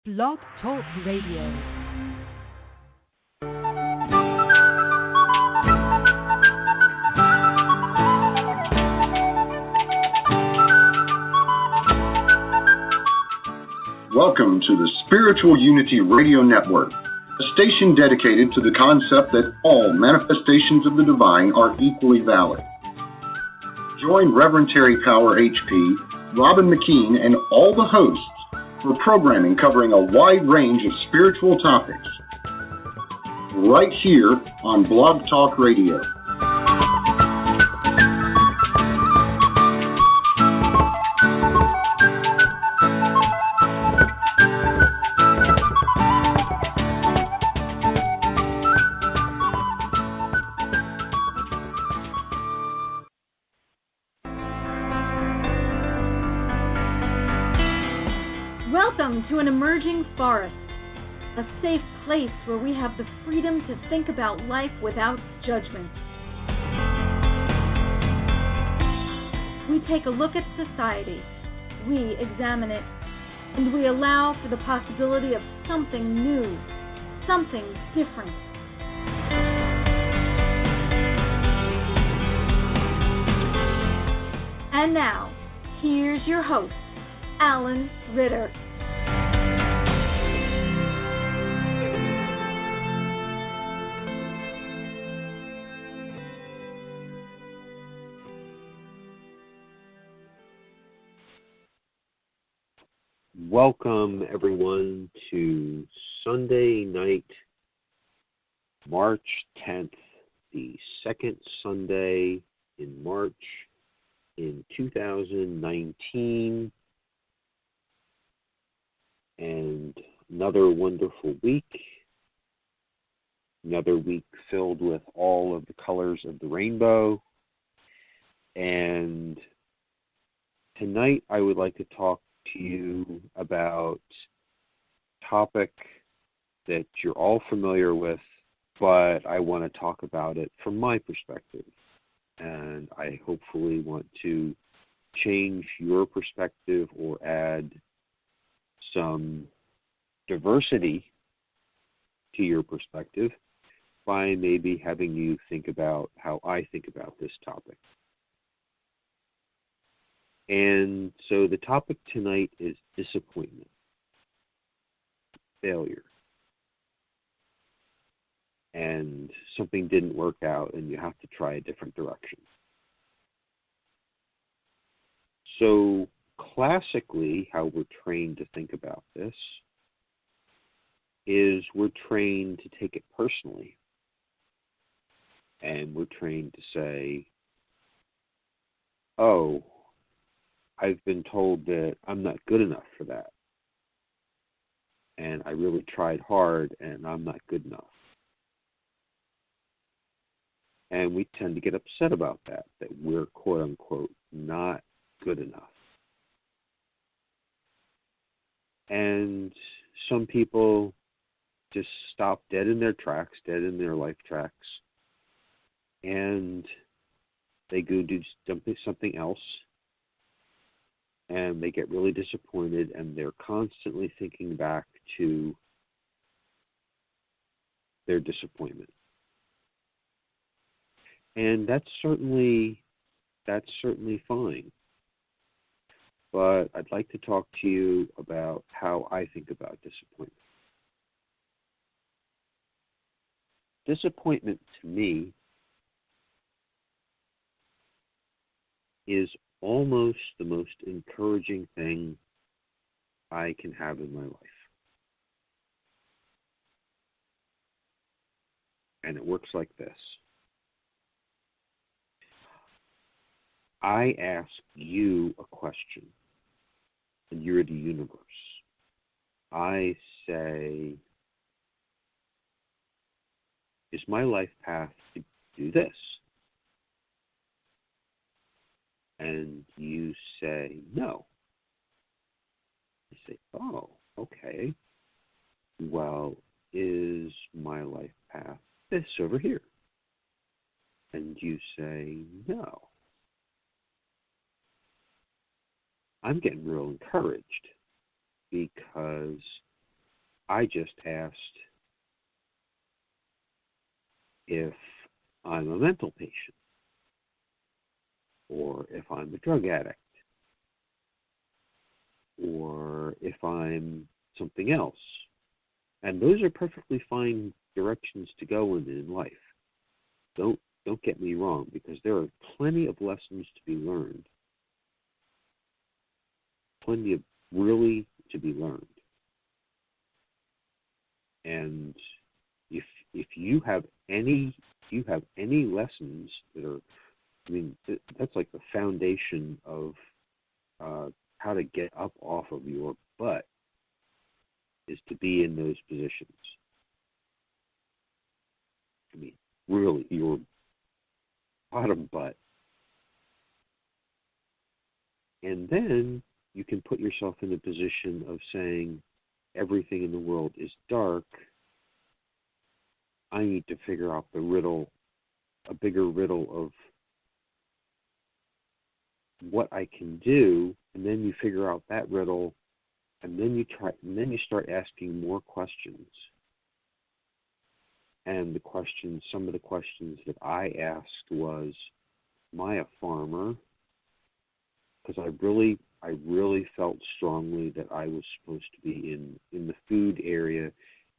Blog Talk Radio. Welcome to the Spiritual Unity Radio Network, a station dedicated to the concept that all manifestations of the divine are equally valid. Join Reverend Terry Power HP, Robin McKean, and all the hosts for programming covering a wide range of spiritual topics, right here on Blog Talk Radio. Welcome to an emerging forest, a safe place where we have the freedom to think about life without judgment. We take a look at society, we examine it, and we allow for the possibility of something new, something different. And now, here's your host, Alan Ritter. Welcome, everyone, to Sunday night, March 10th, the second Sunday in March in 2019, and another wonderful week, another week filled with all of the colors of the rainbow. And tonight I would like to talk to you about a topic that you're all familiar with, but I want to talk about it from my perspective. And I hopefully want to change your perspective or add some diversity to your perspective by maybe having you think about how I think about this topic. And so the topic tonight is disappointment, failure, and something didn't work out and you have to try a different direction. So classically, how we're trained to think about this is we're trained to take it personally. And we're trained to say, oh, I've been told that I'm not good enough for that. And I really tried hard and I'm not good enough. And we tend to get upset about that we're quote unquote not good enough. And some people just stop dead in their tracks, dead in their life tracks, and they go do something else, and they get really disappointed, and they're constantly thinking back to their disappointment. And that's certainly fine. But I'd like to talk to you about how I think about disappointment. Disappointment to me is almost the most encouraging thing I can have in my life. And it works like this. I ask you a question, and you're the universe. I say, is my life path to do this? And you say, no. I say, oh, okay. Well, is my life path this over here? And you say, no. I'm getting real encouraged because I just asked if I'm a mental patient or if I'm a drug addict or if I'm something else. And those are perfectly fine directions to go in life. Don't get me wrong, because there are plenty of lessons to be learned. Plenty of really to be learned. And if you have any lessons that are, I mean, that's like the foundation of how to get up off of your butt, is to be in those positions. I mean, really, your bottom butt. And then you can put yourself in a position of saying, everything in the world is dark. I need to figure out the riddle, a bigger riddle of what I can do, and then you figure out that riddle, and then you start asking more questions. And some of the questions that I asked was, am I a farmer? Because I really felt strongly that I was supposed to be in the food area,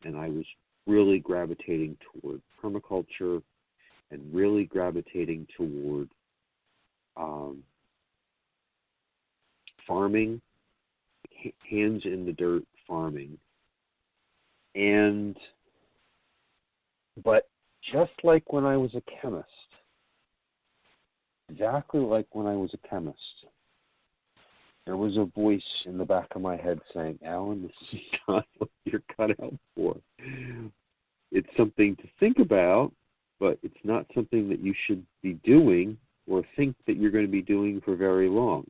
and I was really gravitating toward permaculture and really gravitating toward farming, hands in the dirt farming. But just like when I was a chemist, exactly like when I was a chemist, there was a voice in the back of my head saying, Alan, this is not what you're cut out for. It's something to think about, but it's not something that you should be doing or think that you're going to be doing for very long.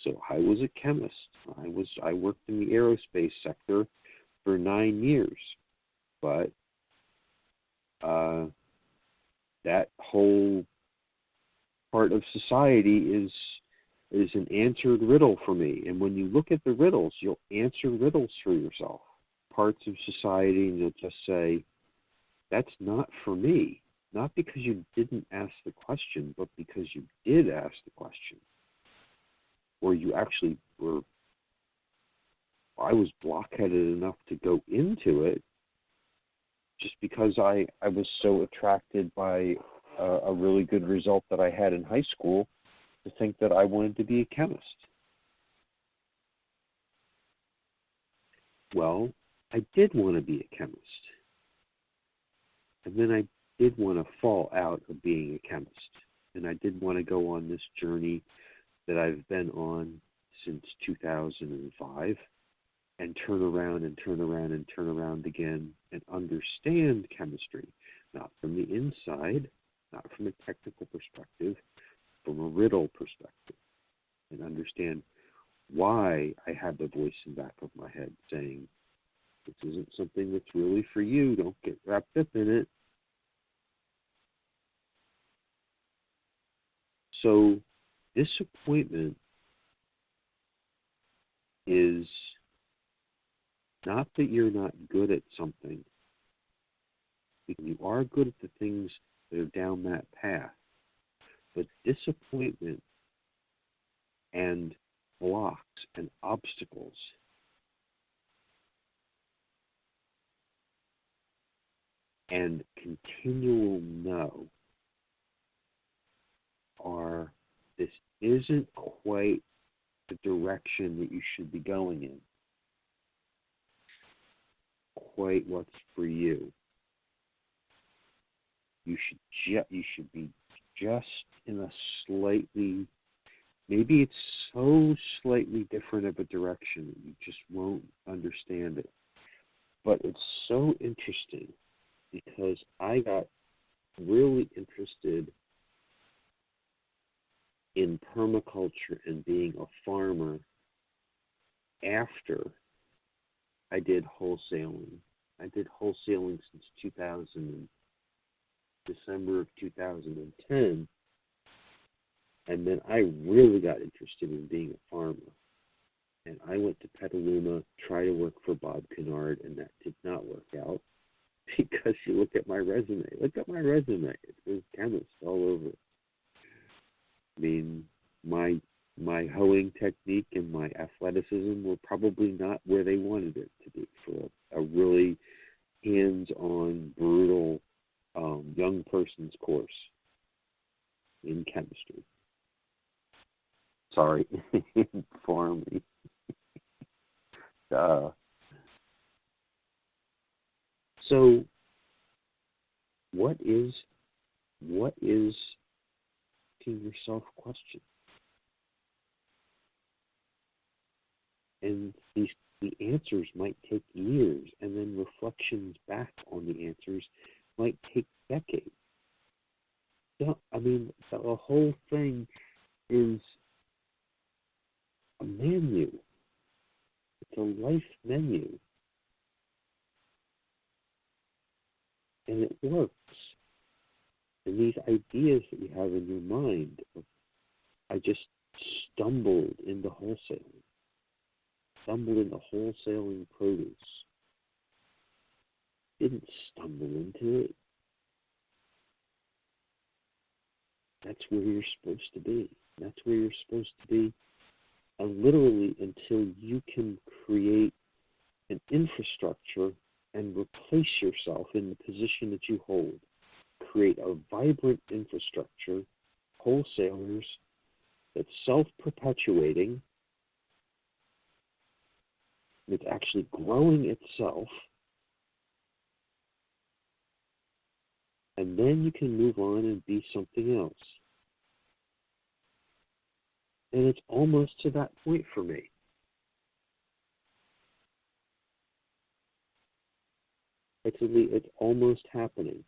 So I was a chemist. I worked in the aerospace sector for 9 years. But that whole part of society is an answered riddle for me. And when you look at the riddles, you'll answer riddles for yourself. Parts of society, and you'll just say, that's not for me. Not because you didn't ask the question, but because you did ask the question. Or you actually were, I was blockheaded enough to go into it just because I was so attracted by a really good result that I had in high school to think that I wanted to be a chemist. Well, I did want to be a chemist. And then I did want to fall out of being a chemist. And I did want to go on this journey that I've been on since 2005 and turn around and turn around and turn around again and understand chemistry, not from the inside, not from a technical perspective, from a riddle perspective, and understand why I had the voice in the back of my head saying, this isn't something that's really for you. Don't get wrapped up in it. So disappointment is not that you're not good at something. You are good at the things that are down that path. But disappointment and blocks and obstacles and continual no are, this isn't quite the direction that you should be going in. Quite what's for you. You should be just in a slightly, maybe it's so slightly different of a direction that you just won't understand it. But it's so interesting because I got really interested in permaculture and being a farmer after I did wholesaling. I did wholesaling since December of 2010, and then I really got interested in being a farmer. And I went to Petaluma, try to work for Bob Kennard, and that did not work out because you look at my resume. Look at my resume. It says chemist all over it. I mean, my hoeing technique and my athleticism were probably not where they wanted it to be for a really hands-on, brutal young person's course in chemistry. Sorry, for me. So, what is asking yourself questions? And the answers might take years, and then reflections back on the answers might take decades. So, I mean, the whole thing is a menu. It's a life menu. And it works. And these ideas that you have in your mind, I just stumbled into wholesaling. Stumbled into wholesaling produce. Didn't stumble into it. That's where you're supposed to be. That's where you're supposed to be, literally until you can create an infrastructure and replace yourself in the position that you hold. Create a vibrant infrastructure, wholesalers, that's self-perpetuating, it's actually growing itself, and then you can move on and be something else. And it's almost to that point for me. It's almost happening.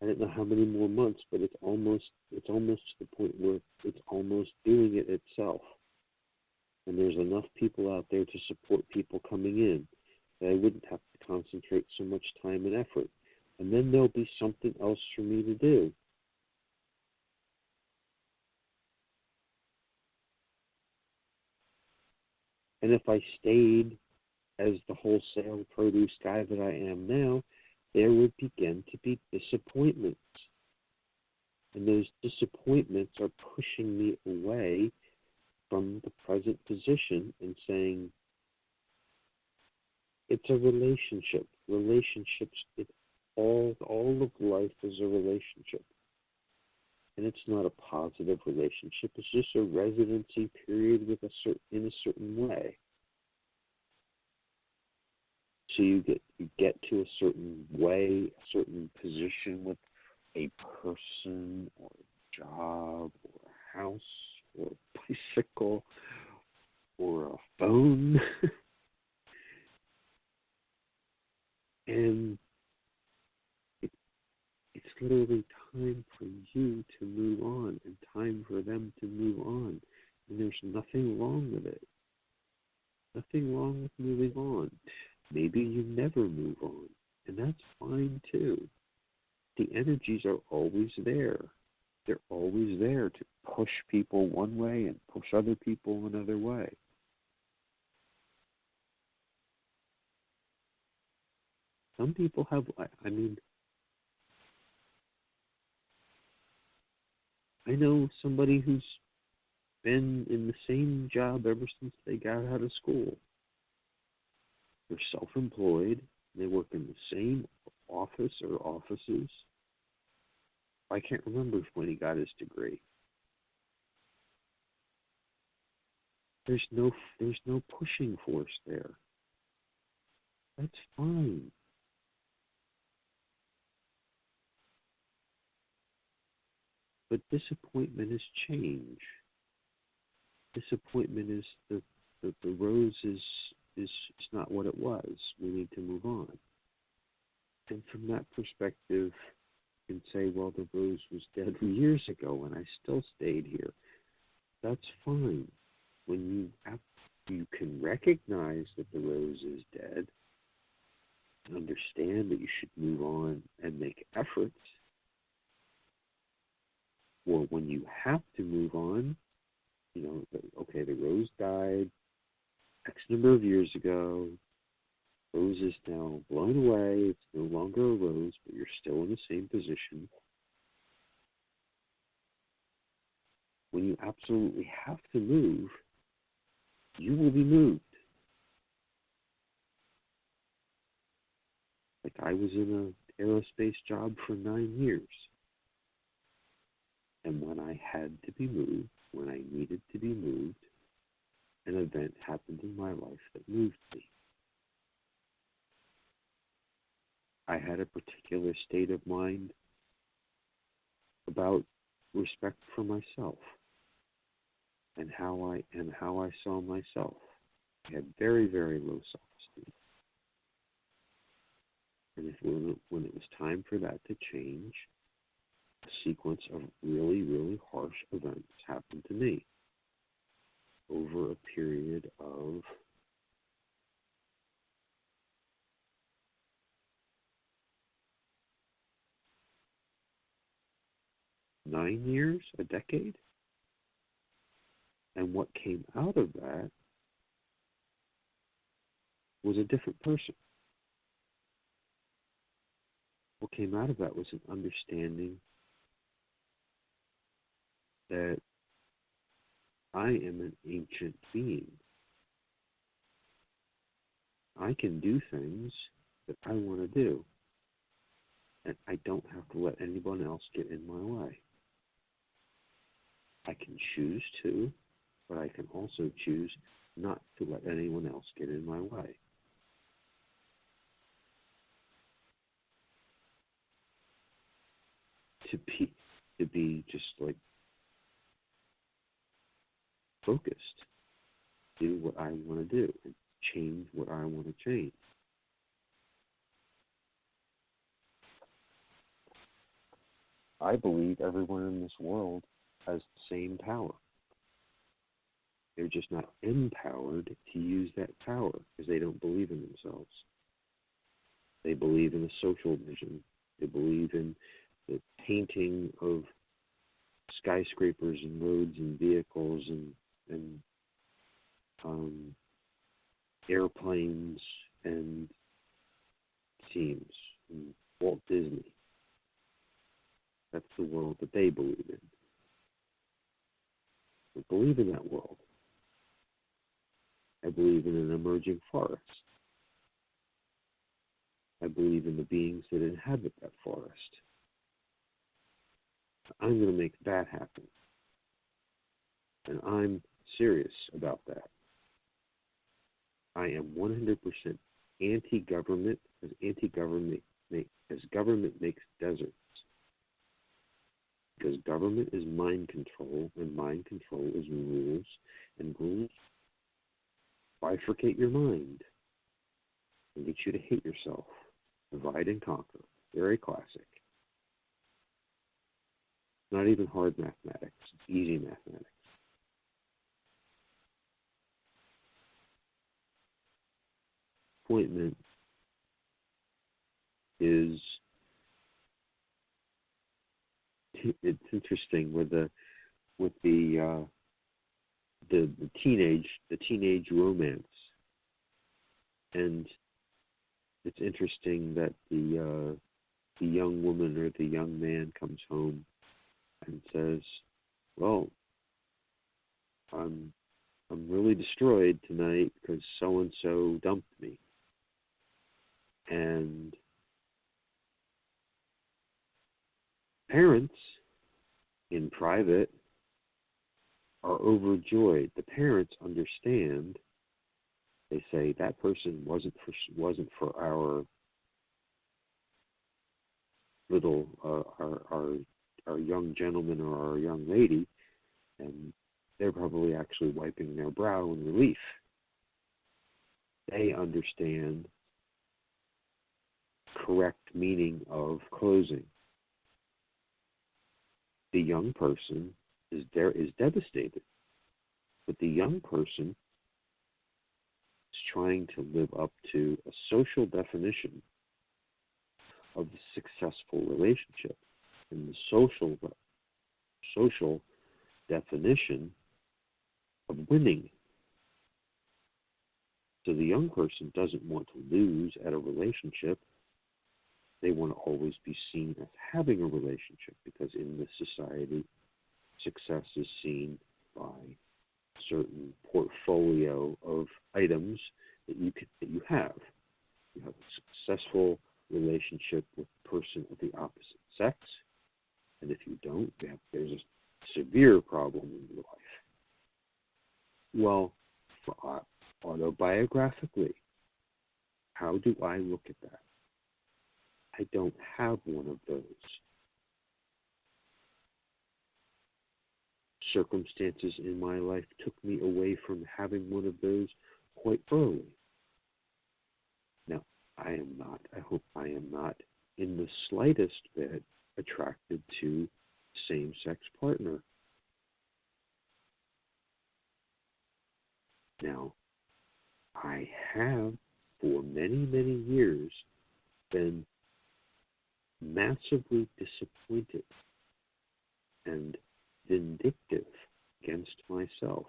I don't know how many more months, but it's almost to the point where it's almost doing it itself. And there's enough people out there to support people coming in that I wouldn't have to concentrate so much time and effort. And then there'll be something else for me to do. And if I stayed as the wholesale produce guy that I am now, there would begin to be disappointments. And those disappointments are pushing me away from the present position and saying, it's a relationship. Relationships, all of life is a relationship. And it's not a positive relationship. It's just a residency period in a certain way. So you get to a certain way, a certain position with a person or a job or a house or a bicycle or a phone. And it's literally time for you to move on and time for them to move on. And there's nothing wrong with it. Nothing wrong with moving on. Maybe you never move on, and that's fine too. The energies are always there. They're always there to push people one way and push other people another way. Some people have, I know somebody who's been in the same job ever since they got out of school. They're self-employed. They work in the same office or offices. I can't remember when he got his degree. There's no pushing force there. That's fine. But disappointment is change. Disappointment is the rose is not what it was. We need to move on. And from that perspective, you can say, well, the rose was dead years ago and I still stayed here. That's fine. When you can recognize that the rose is dead, understand that you should move on and make efforts, or when you have to move on, okay, the rose died, X number of years ago. Rose is now blown away. It's no longer a rose, but you're still in the same position. When you absolutely have to move, you will be moved. Like I was in an aerospace job for 9 years. And when I had to be moved, when I needed to be moved, an event happened in my life that moved me. I had a particular state of mind about respect for myself and how I saw myself. I had very, very low self-esteem. And when it was time for that to change, a sequence of really, really harsh events happened to me over a period of 9 years, a decade. And what came out of that was a different person. What came out of that was an understanding that I am an ancient being. I can do things that I want to do, and I don't have to let anyone else get in my way. I can choose to, but I can also choose not to let anyone else get in my way. To be just like focused, do what I want to do, and change what I want to change. I believe everyone in this world has the same power. They're just not empowered to use that power because they don't believe in themselves. They believe in a social vision. They believe in the painting of skyscrapers and roads and vehicles and airplanes and teams and Walt Disney. That's the world that they believe in. I believe in that world. I believe in an emerging forest. I believe in the beings that inhabit that forest. I'm going to make that happen. And I'm serious about that. I am 100% anti-government as government makes deserts. Because government is mind control, and mind control is rules, and rules bifurcate your mind and get you to hate yourself. Divide and conquer. Very classic. Not even hard mathematics. It's easy mathematics. Appointment is, it's interesting with the teenage romance, and it's interesting that the young woman or the young man comes home and says, "Well, I'm really destroyed tonight because so and so dumped me," and parents in private are overjoyed. The parents understand. They say that person wasn't for our little our young gentleman or our young lady, and they're probably actually wiping their brow in relief. They understand correct meaning of closing. The young person is devastated, but the young person is trying to live up to a social definition of the successful relationship, and the social definition of winning. So the young person doesn't want to lose at a relationship. They want to always be seen as having a relationship, because in this society, success is seen by a certain portfolio of items that you have. You have a successful relationship with a person of the opposite sex, and if you don't, there's a severe problem in your life. Well, autobiographically, how do I look at that? I don't have one of those. Circumstances in my life took me away from having one of those quite early. Now, I hope I am not in the slightest bit attracted to same-sex partner. Now, I have for many, many years been massively disappointed and vindictive against myself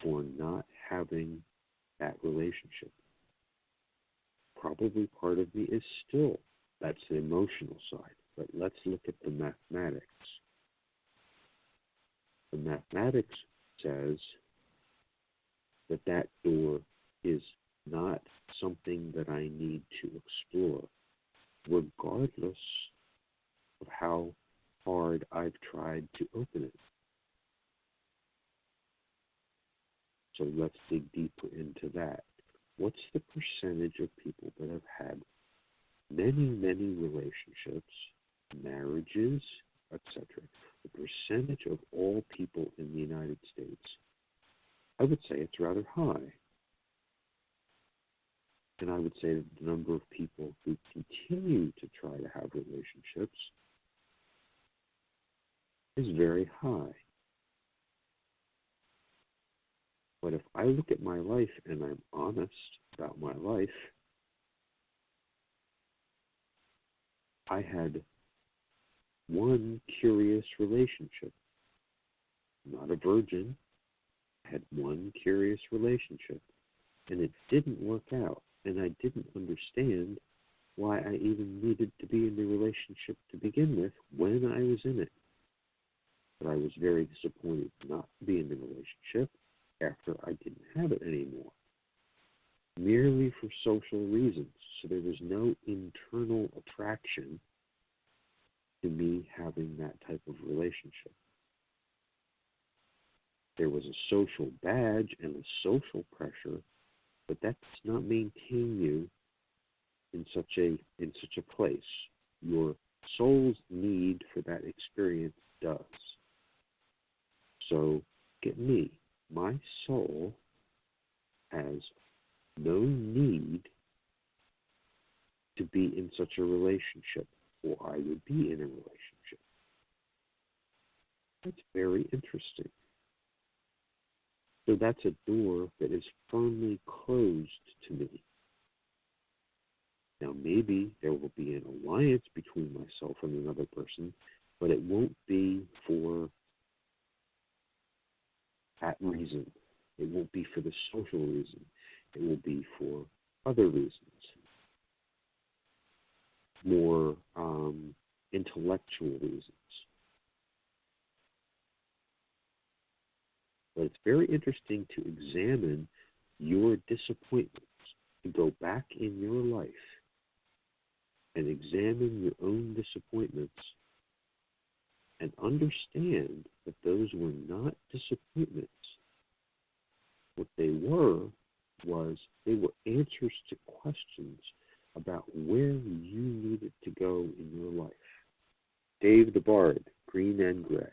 for not having that relationship. Probably part of me is still, that's the emotional side, but let's look at the mathematics. The mathematics says that door is not something that I need to explore, regardless of how hard I've tried to open it. So let's dig deeper into that. What's the percentage of people that have had many, many relationships, marriages, etc.? The percentage of all people in the United States, I would say it's rather high. And I would say that the number of people who continue to try to have relationships is very high. But if I look at my life and I'm honest about my life, I had one curious relationship. I'm not a virgin. I had one curious relationship, and it didn't work out, and I didn't understand why I even needed to be in the relationship to begin with when I was in it. But I was very disappointed not to be in the relationship after I didn't have it anymore, merely for social reasons. So there was no internal attraction to me having that type of relationship. There was a social badge and a social pressure, but that does not maintain you in such a place. Your soul's need for that experience does. So get me. My soul has no need to be in such a relationship, or I would be in a relationship. That's very interesting. So that's a door that is firmly closed to me. Now maybe there will be an alliance between myself and another person, but it won't be for that reason. It won't be for the social reason. It will be for other reasons, more intellectual reasons. But it's very interesting to examine your disappointments, to go back in your life and examine your own disappointments and understand that those were not disappointments. What they were answers to questions about where you needed to go in your life. Dave the Bard, Green and Gray.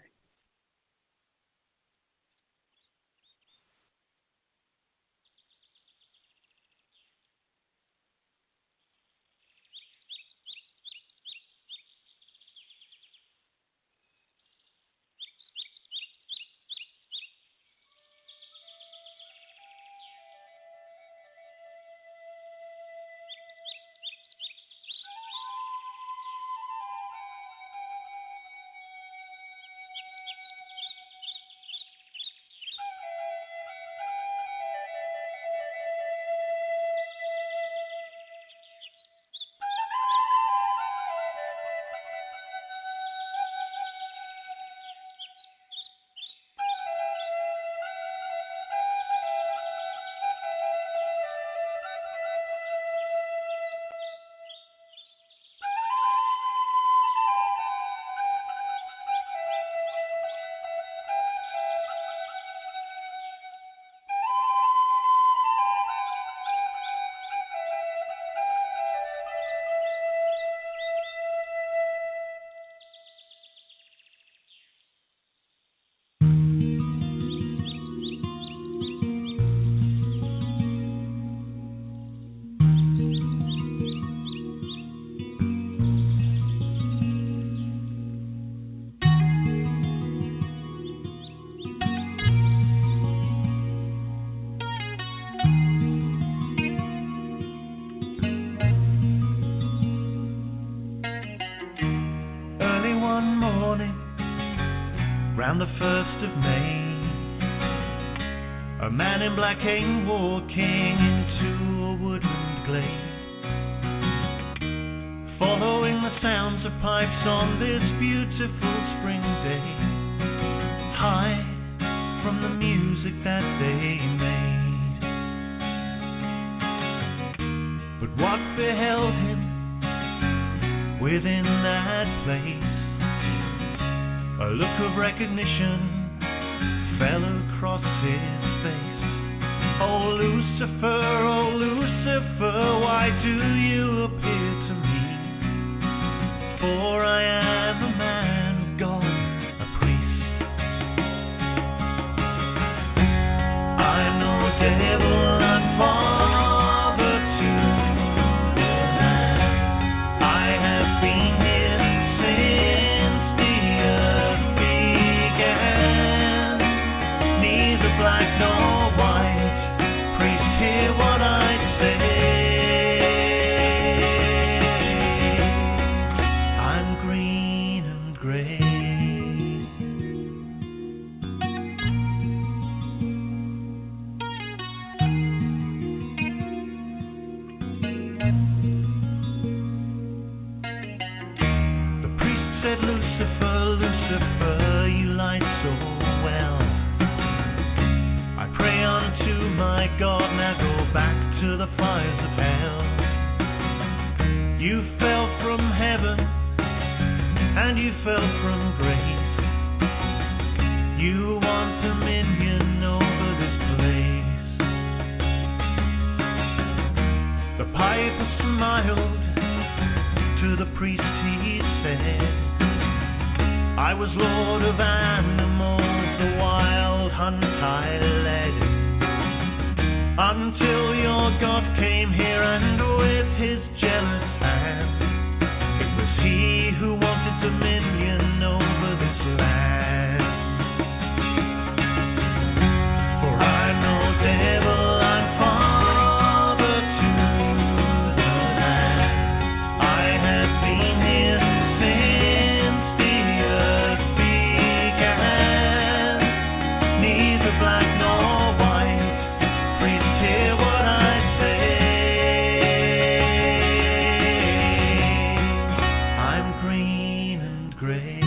Around the 1st of May, a man in black came walking into a woodland glade, following the sounds of pipes on this beautiful spring day, high from the music that they made. But what beheld him within that place? A look of recognition fell across his face. Oh Lucifer, why do you appear to me? For I am a man of God, a priest. I'm no devil, I'm father to the land. I have been here since the earth began. Neither black nor white, priest, hear what I say. I'm green and gray. The priest said, Lucifer, you lied so well. I pray unto my God, now go back to the fires of hell. You fell from heaven, and you fell from grace. You want dominion over this place. The piper smiled to the priest, he said, I was lord of animals, the wild hunt I led, until your God came here and with his jealous hand, it was he who wanted dominion over this land. For I'm no devil, I'm father to the land. I have been here since the earth began. Neither black nor white, priest, hear what I say. I'm green and gray.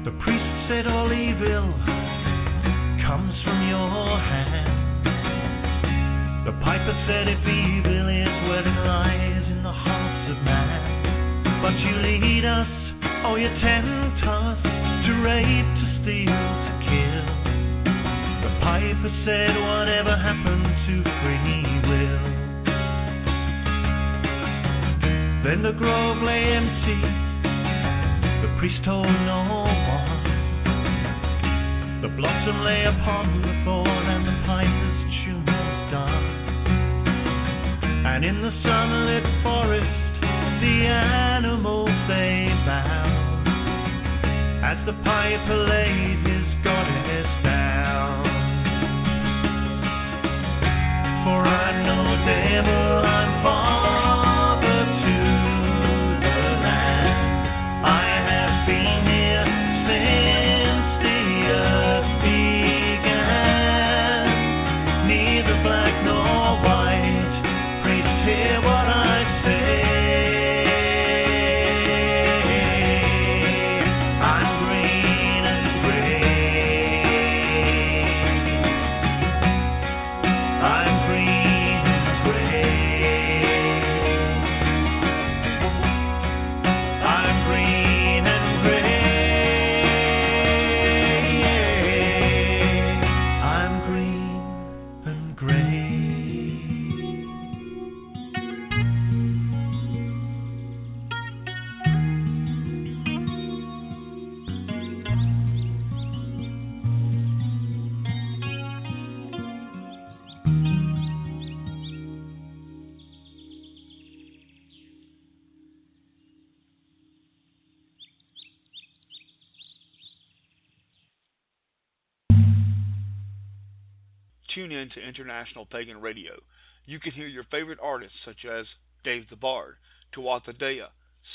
The priest said all evil comes from your hand. The piper said if evil is where it lies in the hearts of man. But you lead us, oh you tempt us, to rape, to steal, to kill. The piper said whatever happened to free will? Then the grove lay empty, the priest told no one. The blossom lay upon the thorn and the piper's tune was done. And in the sunlit forest the animals they bowed, as the piper laid his goddess down. For I'm no devil, I'm father to the land. I have been here since the earth began. Neither black nor white, priest, hear what I say. I'm green and gray. tune in to International Pagan Radio. You can hear your favorite artists such as Dave the Bard, Tuatha Dea,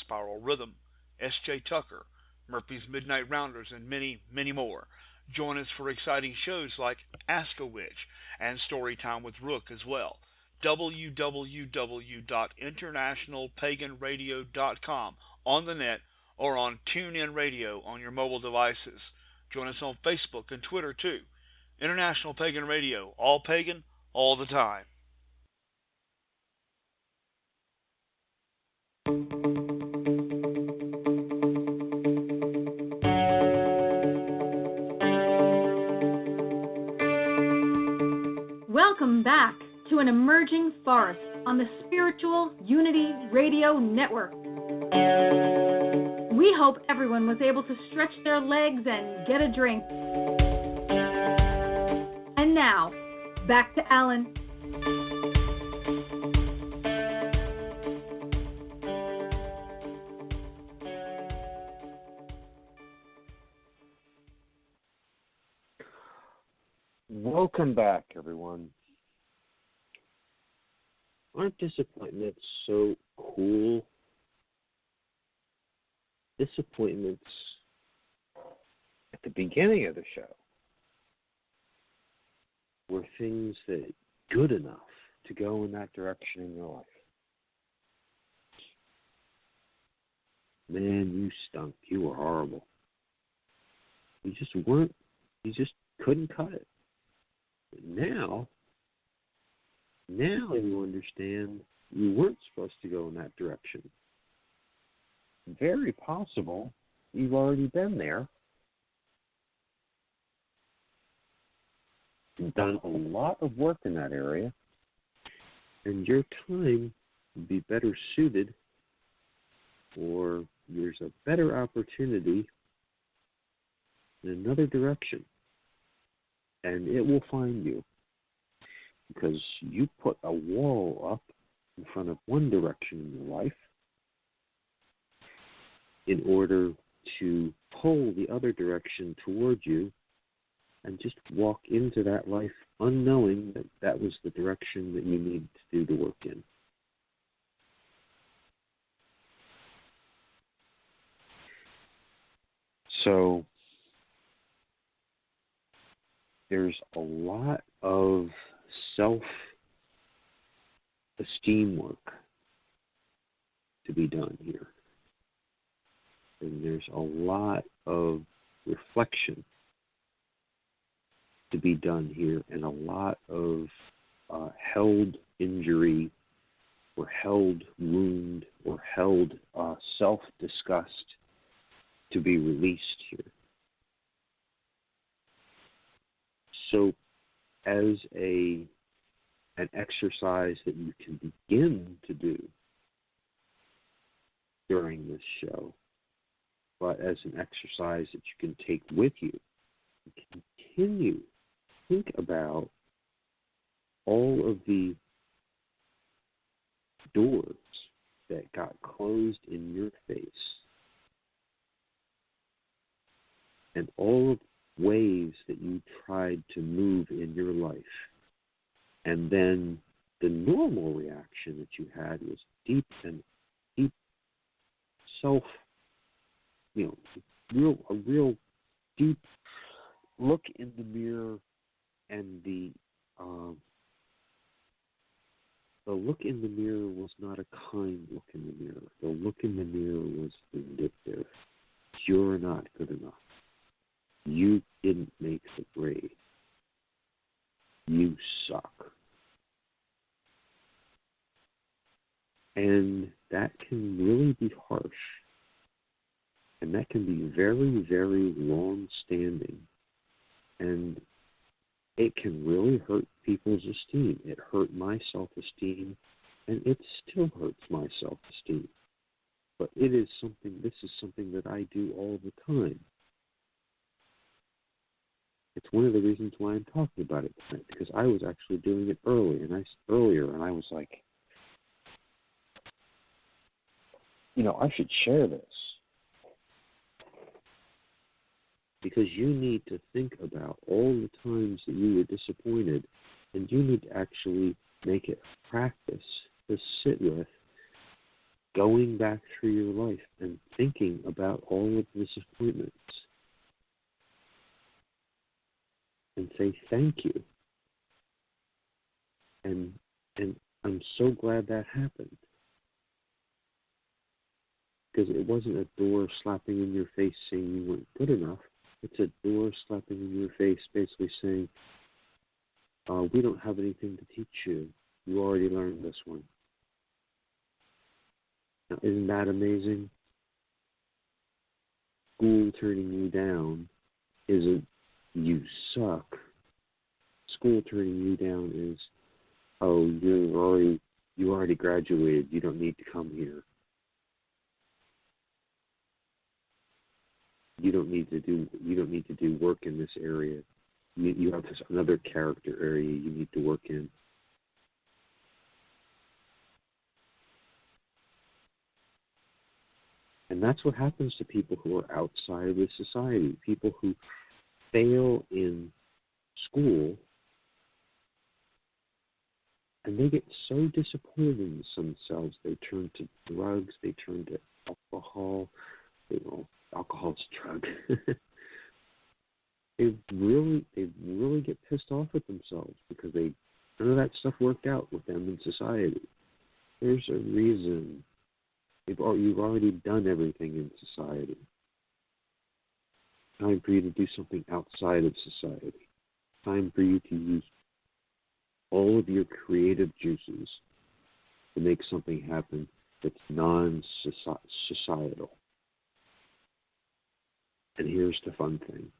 Spiral Rhythm, S.J. Tucker, Murphy's Midnight Rounders, and many, many more. Join us for exciting shows like Ask a Witch and Storytime with Rook as well. www.internationalpaganradio.com on the net or on TuneIn Radio on your mobile devices. Join us on Facebook and Twitter too. International Pagan Radio, all pagan, all the time. Welcome back to an emerging forest on the Spiritual Unity Radio Network. We hope everyone was able to stretch their legs and get a drink. And now, back to Alan. Welcome back, everyone. Aren't disappointments so cool? Disappointments at the beginning of the show were things that good enough to go in that direction in your life. Man, you stunk. You were horrible. You just couldn't cut it. But now you understand you weren't supposed to go in that direction. Very possible you've already been there. You've done a lot of work in that area, and your time would be better suited, or there's a better opportunity in another direction, and it will find you because you put a wall up in front of one direction in your life in order to pull the other direction toward you and just walk into that life unknowing that that was the direction that you needed to do the work in. So there's a lot of self-esteem work to be done here. And there's a lot of reflection to be done here, and a lot of held injury or held wound or held self-disgust to be released here. So as an exercise that you can begin to do during this show, but as an exercise that you can take with you, continue. Think about all of the doors that got closed in your face and all of the ways that you tried to move in your life. And then the normal reaction that you had was deep self, a real deep look in the mirror, and the look in the mirror was not a kind look in the mirror. The look in the mirror was vindictive. You're not good enough. You didn't make the grade. You suck. And that can really be harsh. And that can be very, very long-standing. And it can really hurt people's esteem. It hurt my self-esteem, and it still hurts my self-esteem. But this is something that I do all the time. It's one of the reasons why I'm talking about it tonight, because I was actually doing it earlier, and I was like, I should share this. Because you need to think about all the times that you were disappointed And you need to actually make it a practice to sit with going back through your life and thinking about all of the disappointments and say thank you. And I'm so glad that happened. Because it wasn't a door slapping in your face saying you weren't good enough. It's a door slapping in your face basically saying, we don't have anything to teach you. You already learned this one. Now, isn't that amazing? School turning you down isn't you suck. School turning you down is, oh, you already graduated. You don't need to come here. You don't need to do work in this area. You have this another character area you need to work in. And that's what happens to people who are outside of the society. People who fail in school, and they get so disappointed in themselves, they turn to drugs, they turn to alcohol. Alcohol's a drug. they really get pissed off at themselves because none of that stuff worked out with them in society. There's a reason. You've already done everything in society. Time for you to do something outside of society. Time for you to use all of your creative juices to make something happen that's non-societal. And here's the fun thing.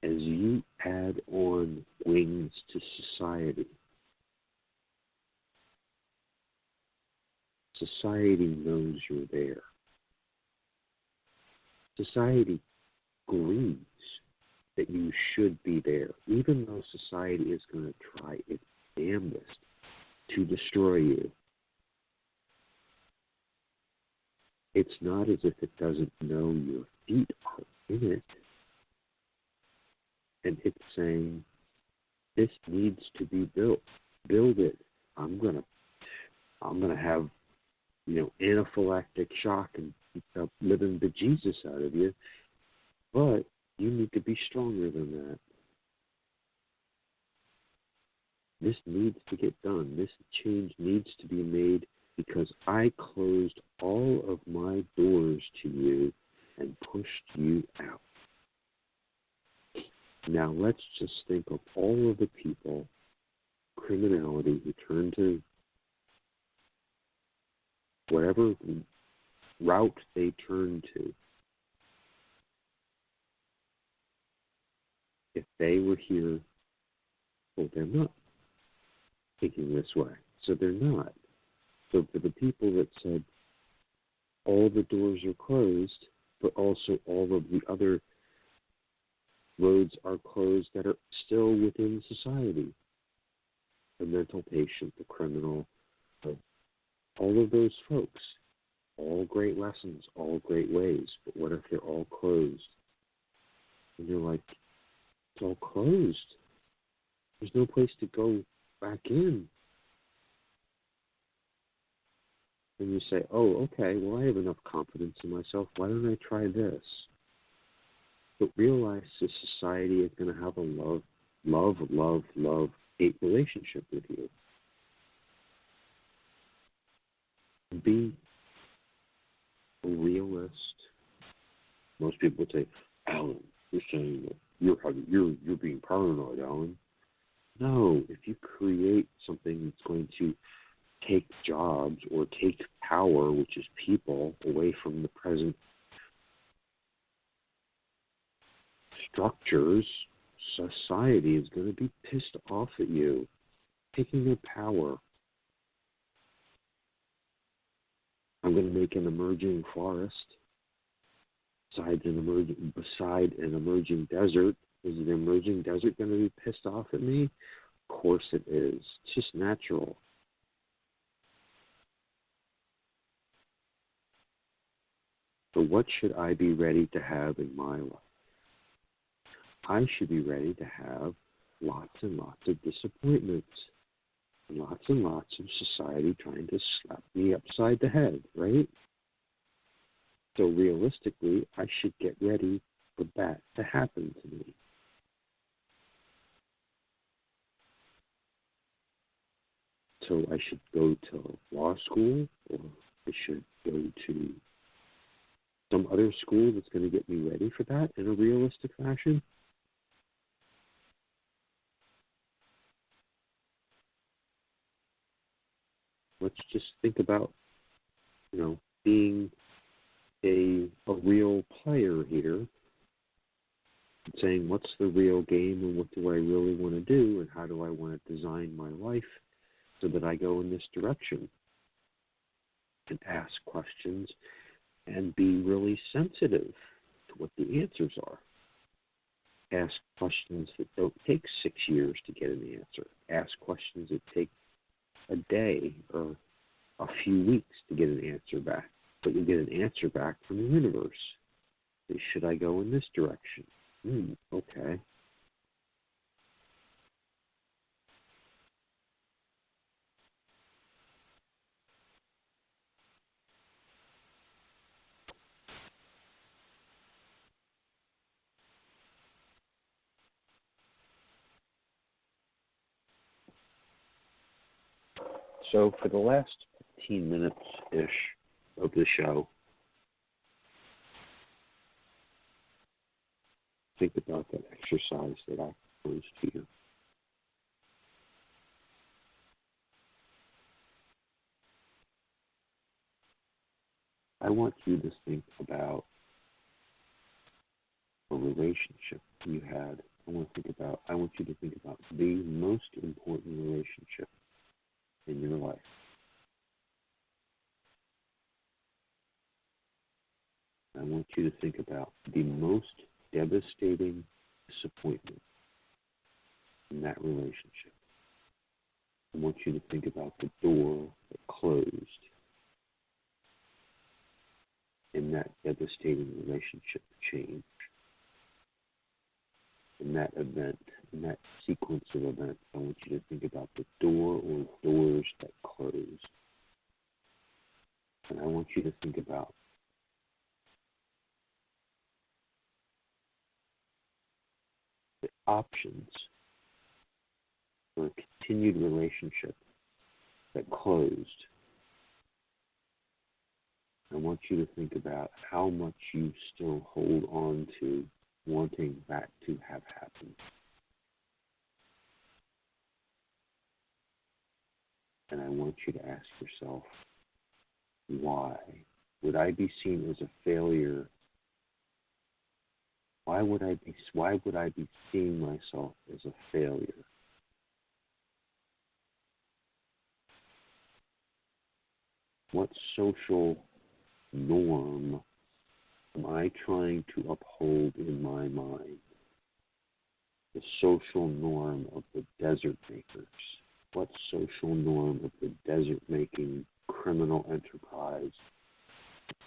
As you add on wings to society, society knows you're there. Society agrees that you should be there, even though society is going to try its damnedest to destroy you. It's not as if it doesn't know your feet are in it. And it's saying, this needs to be built. Build it. I'm gonna have, anaphylactic shock and living bejesus out of you. But you need to be stronger than that. This needs to get done. This change needs to be made because I closed all of my doors to you and pushed you out. Now let's just think of all of the people, criminality, who turn to whatever route they turn to. If they were here, well, they're not thinking this way. So they're not. So for the people that said all the doors are closed, but also all of the other roads are closed that are still within society, the mental patient, the criminal, all of those folks, all great lessons, all great ways, but what if they're all closed? And you're like, it's all closed. There's no place to go back in. And you say, oh, okay, well, I have enough confidence in myself. Why don't I try this? But realize this society is going to have a love-hate relationship with you. Be a realist. Most people would say, Alan, you're saying that you're being paranoid, Alan. No, if you create something that's going to take jobs or take power, which is people, away from the present structures, society is going to be pissed off at you, taking their power. I'm going to make an emerging forest beside an emerging desert. Is the emerging desert going to be pissed off at me? Of course it is. It's just natural. So what should I be ready to have in my life? I should be ready to have lots and lots of disappointments, lots and lots of society trying to slap me upside the head, right? So realistically, I should get ready for that to happen to me. So I should go to law school, or I should go to some other school that's going to get me ready for that in a realistic fashion. Let's just think about, being a real player here, and saying what's the real game and what do I really want to do and how do I want to design my life so that I go in this direction, and ask questions and be really sensitive to what the answers are. Ask questions that don't take 6 years to get an answer. Ask questions that take a day or a few weeks to get an answer back. But you get an answer back from the universe. Say, should I go in this direction? Okay. So for the last 15 minutes-ish of the show, think about that exercise that I proposed to you. I want you to think about a relationship you had. I want you to think about the most important relationship in your life. I want you to think about the most devastating disappointment in that relationship. I want you to think about the door that closed in that devastating relationship change, in that event, in that sequence of events. I want you to think about the door or doors that closed. And I want you to think about the options for a continued relationship that closed. I want you to think about how much you still hold on to wanting that to have happened. And I want you to ask yourself, why? Would I be seen as a failure? Why would I be seeing myself as a failure? What social norm am I trying to uphold in my mind? The social norm of the desert makers. What social norm of the desert-making criminal enterprise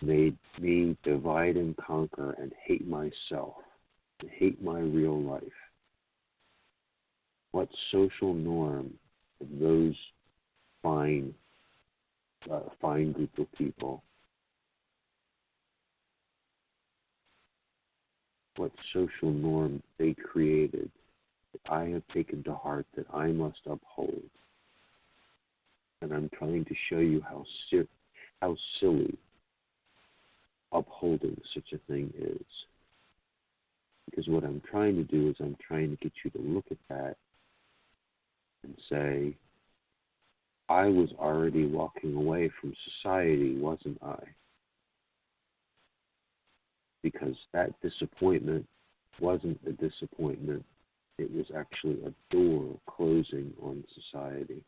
made me divide and conquer and hate myself, and hate my real life? What social norm of those fine group of people, what social norm they created that I have taken to heart that I must uphold? And I'm trying to show you how silly upholding such a thing is. Because what I'm trying to do is I'm trying to get you to look at that and say, I was already walking away from society, wasn't I? Because that disappointment wasn't a disappointment. It was actually a door closing on society.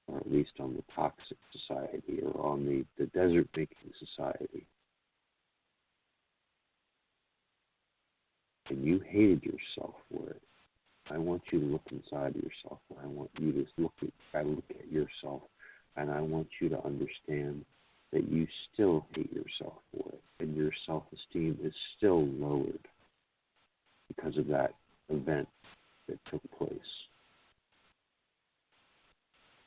Or at least on the toxic society, or on the desert-making society. And you hated yourself for it. I want you to look inside of yourself, and I want you to look at yourself, and I want you to understand that you still hate yourself for it, and your self-esteem is still lowered. because of that event that took place.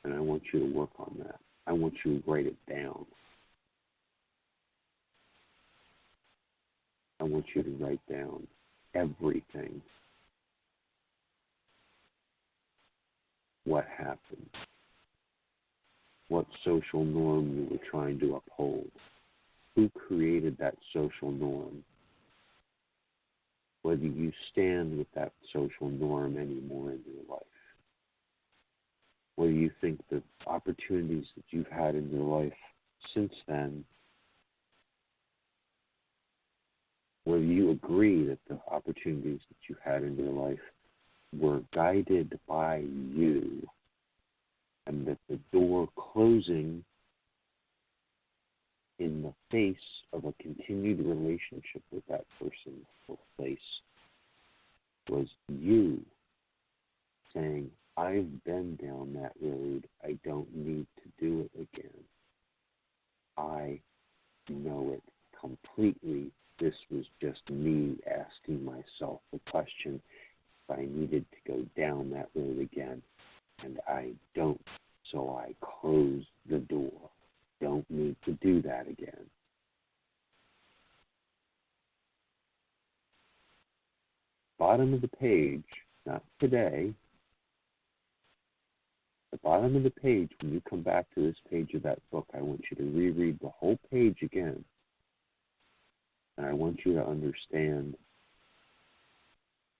And I want you to work on that. I want you to write it down. I want you to write down everything. What happened? What social norm you were trying to uphold? Who created that social norm? Whether you stand with that social norm anymore in your life. Whether you think the opportunities that you've had in your life since then, whether you agree that the opportunities that you had in your life were guided by you, and that the door closing in the face of a continued relationship with that person or place was you saying, I've been down that road, I don't need to do it again. I know it completely. This was just me asking myself the question if I needed to go down that road again, and I don't, so I close the door. Don't need to do that again. Bottom of the page, not today, the bottom of the page, when you come back to this page of that book, I want you to reread the whole page again. And I want you to understand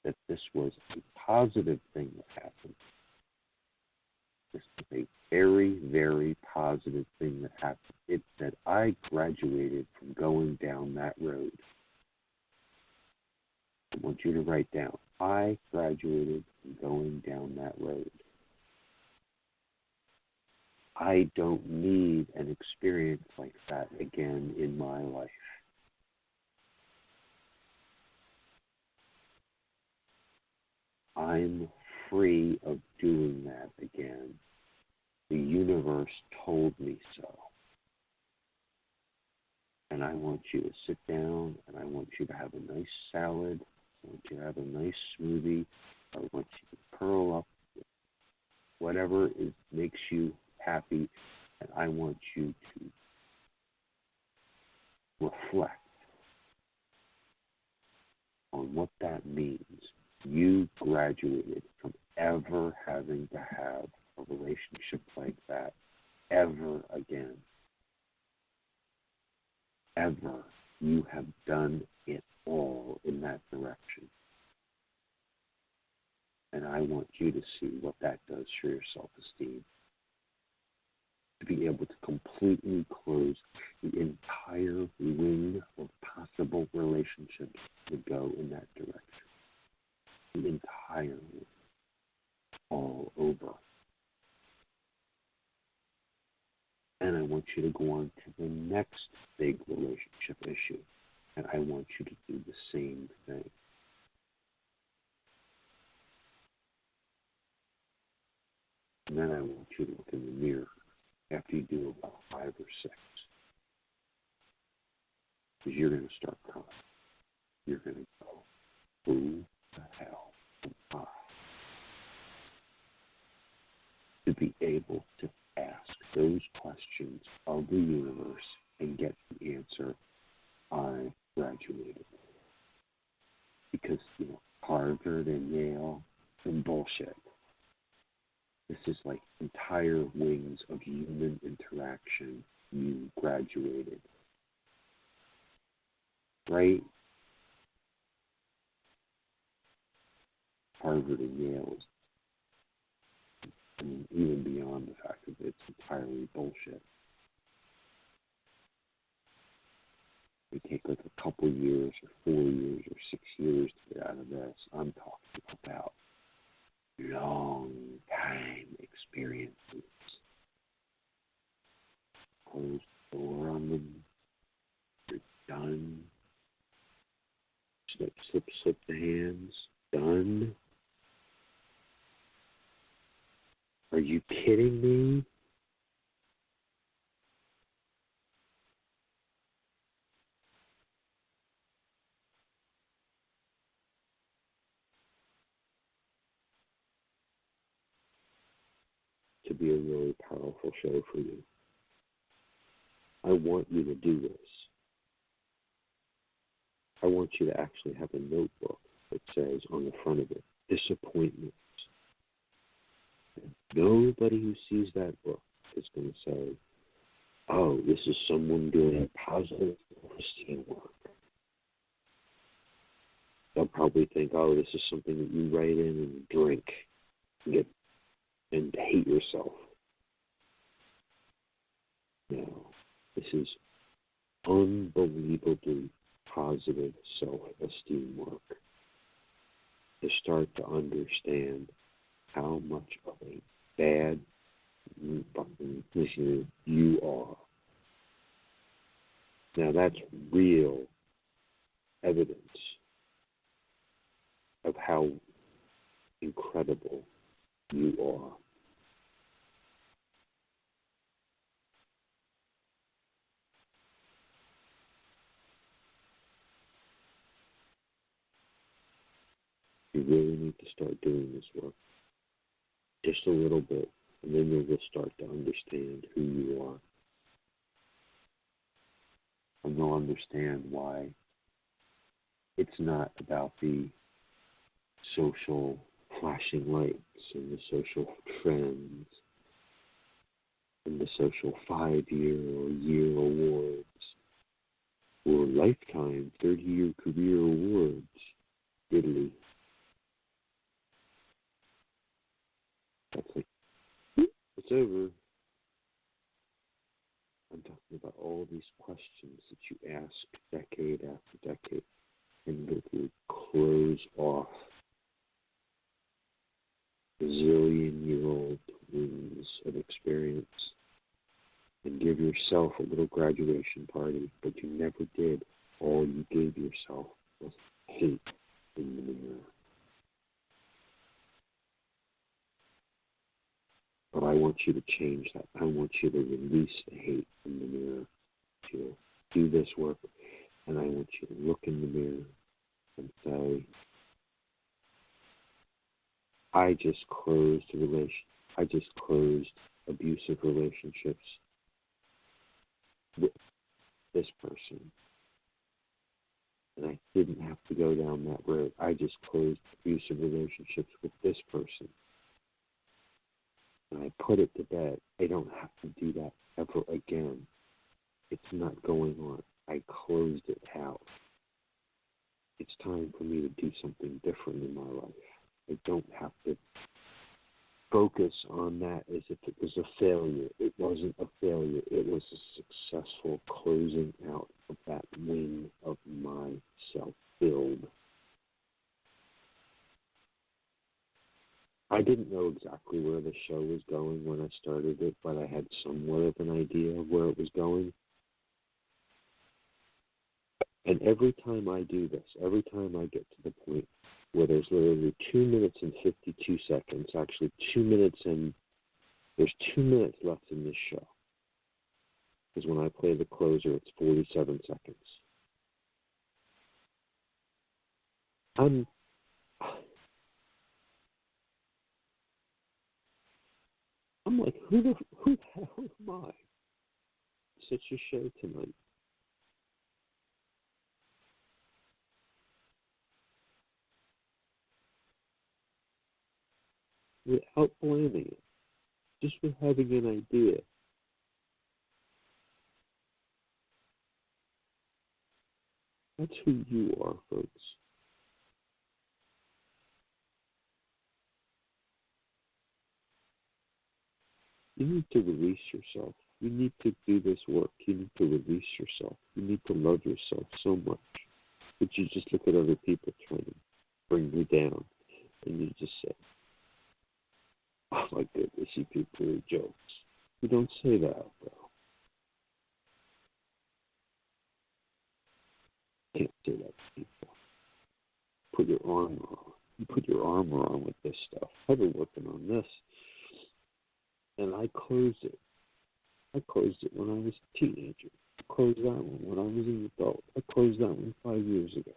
that this was a positive thing that happened. This was a very, very positive thing that happened. It said, I graduated from going down that road. I want you to write down, I graduated from going down that road. I don't need an experience like that again in my life. I'm free of doing that again. The universe told me so. And I want you to sit down, and I want you to have a nice salad. I want you to have a nice smoothie. I want you to curl up with whatever makes you happy. And I want you to reflect on what that means. You graduated from ever having to have a relationship like that ever again. Ever. You have done it all in that direction. And I want you to see what that does for your self-esteem. To be able to completely close the entire wing of possible relationships that go in that direction. The entire wing. All over. And I want you to go on to the next big relationship issue. And I want you to do the same thing. And then I want you to look in the mirror after you do about 5 or 6. Because you're going to start crying. You're going to go, who the hell am I? To be able to ask those questions of the universe and get the answer, I graduated. Because, Harvard and Yale and bullshit. This is like entire wings of human interaction. You graduated. Right? Harvard and Yale is, even beyond the fact that it's entirely bullshit. It take like a couple years or 4 years or 6 years to get out of this. I'm talking about long time experiences. Close the door on them. You're done. Slip the hands. Done. Are you kidding me? be a really powerful show for you. I want you to do this. I want you to actually have a notebook that says on the front of it, disappointments. And nobody who sees that book is going to say, oh, this is someone doing positive self-esteem work. They'll probably think, oh, this is something that you write in and drink and hate yourself. No, this is unbelievably positive self-esteem work. To start to understand how much of a bad fucking listener you are. Now that's real evidence of how incredible you are. You really need to start doing this work. Just a little bit, and then you'll start to understand who you are. And you'll understand why it's not about the social flashing lights and the social trends and the social 5-year or year awards or lifetime 30-year career awards. Italy. That's like, it's over. I'm talking about all these questions that you ask decade after decade and that you close off zillion-year-old wounds of experience and give yourself a little graduation party, but you never did. All you gave yourself was hate in the mirror. But I want you to change that. I want you to release the hate in the mirror. To do this work, and I want you to look in the mirror and say, I just closed abusive relationships with this person. And I didn't have to go down that road. I just closed abusive relationships with this person. And I put it to bed. I don't have to do that ever again. It's not going on. I closed it out. It's time for me to do something different in my life. I don't have to focus on that as if it was a failure. It wasn't a failure. It was a successful closing out of that wing of my self-build. I didn't know exactly where the show was going when I started it, but I had somewhat of an idea of where it was going. And every time I do this, every time I get to the point where there's literally 2 minutes and 52 seconds, actually 2 minutes and there's 2 minutes left in this show. Because when I play the closer, it's 47 seconds. I'm like, who the hell am I? Such a show tonight. Without planning it, just with having an idea. That's who you are, folks. You need to release yourself. You need to do this work. You need to release yourself. You need to love yourself so much that you just look at other people trying to bring you down, and you just say, oh my goodness, you people are jokes. You don't say that, though. You can't say that to people. Put your armor on. You put your armor on with this stuff. I've been working on this. And I closed it. I closed it when I was a teenager. I closed that one when I was an adult. I closed that one 5 years ago.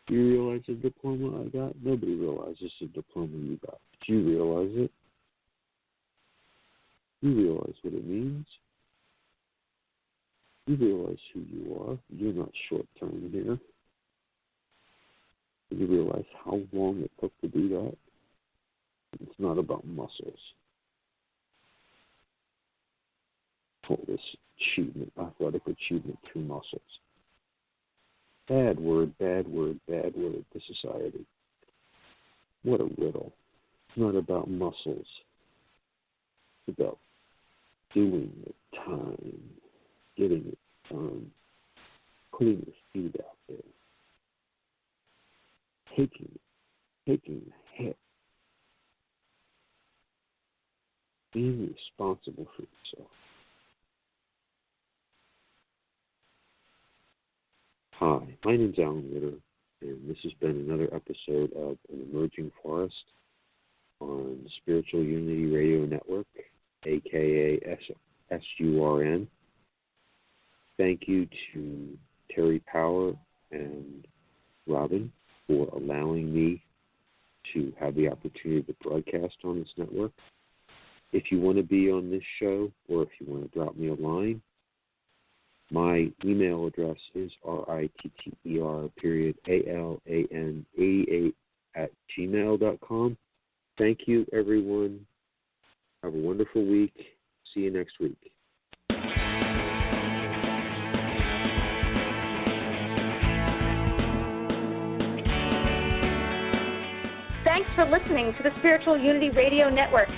You realize the diploma I got? Nobody realizes the diploma you got. Did you realize it? You realize what it means. You realize who you are. You're not short-term here. You realize how long it took to do that. It's not about muscles. For this achievement, athletic achievement through muscles. Bad word to society. What a riddle. It's not about muscles. It's about doing it, time, getting it done, putting your feet out there, taking the hit, being responsible for yourself. Hi, my name's Alan Ritter, and this has been another episode of An Emerging Forest on Spiritual Unity Radio Network, a.k.a. SURN. Thank you to Terry Power and Robin for allowing me to have the opportunity to broadcast on this network. If you want to be on this show, or if you want to drop me a line, my email address is ritter.alan88@gmail.com. Thank you, everyone. Have a wonderful week. See you next week. Thanks for listening to the Spiritual Unity Radio Network.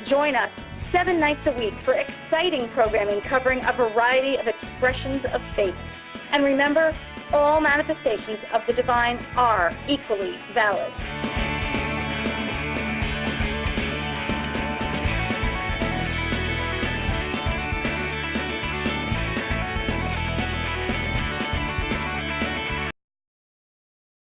Join us 7 nights a week for exciting programming covering a variety of expressions of faith. And remember, all manifestations of the divine are equally valid.